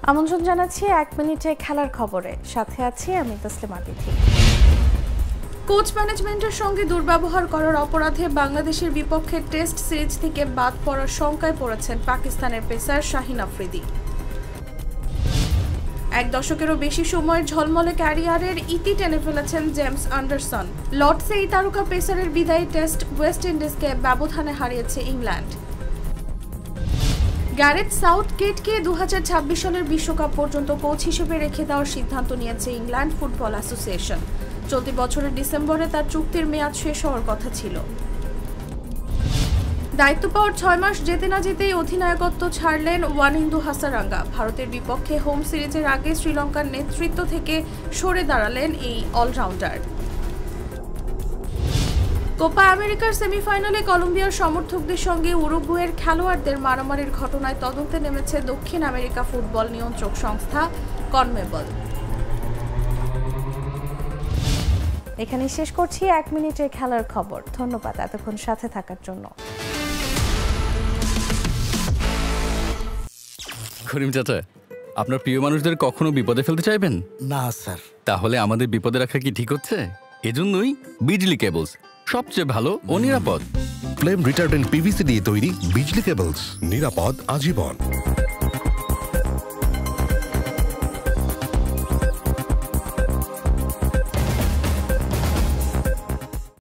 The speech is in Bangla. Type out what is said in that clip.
আমন্ত্রণ জানাচ্ছি 1 মিনিটে খেলার খবরে, সাথে আছি আমি তসলিমা তিথি। কোচ ম্যানেজমেন্টের সঙ্গে দুর্ব্যবহার করার অপরাধে বাংলাদেশের বিপক্ষে টেস্ট সিরিজ থেকে বাদ পড়ার শঙ্কায় পড়েছেন পাকিস্তানের পেসার শাহিন আফ্রিদি। 1 দশকেরও বেশি সময়ের ঝলমলে ক্যারিয়ারের ইতি টেনে ফেলেছেন জেমস অ্যান্ডারসন। লর্ডসে এই তারকা পেসারের বিদায়ী টেস্ট ওয়েস্ট ইন্ডিজকে ব্যবধানে হারিয়েছে ইংল্যান্ড। গ্যারেথ সাউথগেটকে 2026 সালের বিশ্বকাপ পর্যন্ত কোচ হিসেবে রেখে দেওয়ার সিদ্ধান্ত নিয়েছে ইংল্যান্ড ফুটবল অ্যাসোসিয়েশন। চলতি বছরের ডিসেম্বরে তার চুক্তির মেয়াদ শেষ হওয়ার কথা ছিল। দায়িত্ব পাওয়ার 6 মাস যেতে না যেতেই অধিনায়কত্ব ছাড়লেন ওয়ানিন্দু হাসারাঙ্গা। ভারতের বিপক্ষে হোম সিরিজের আগে শ্রীলঙ্কার নেতৃত্ব থেকে সরে দাঁড়ালেন এই অলরাউন্ডার। কোপা আমেরিকার সেমিফাইনালে কলম্বিয়ার সমর্থকদের সঙ্গে উরুগুয়ের খেলোয়াড়দের মারামারির ঘটনায় তদন্তে নেমেছে দক্ষিণ আমেরিকা ফুটবল নিয়ন্ত্রক সংস্থা কনমেবল। এখানেই শেষ করছি 1 মিনিটের খেলার খবর। ধন্যবাদ এতক্ষণ সাথে থাকার জন্য। করিম চাচা, আপনার প্রিয় মানুষদের কখনো বিপদে ফেলতে চাইবেন না স্যার। তাহলে আমাদের বিপদে রাখা কি ঠিক হচ্ছে? এজন্যই বিজলি কেবলস সবচেয়ে ভালো ও নিরাপদ। ফ্লেম রিটার্ডেন্ট পিভিসি দিয়ে তৈরি বিজলি কেবলস, নিরাপদ আজীবন।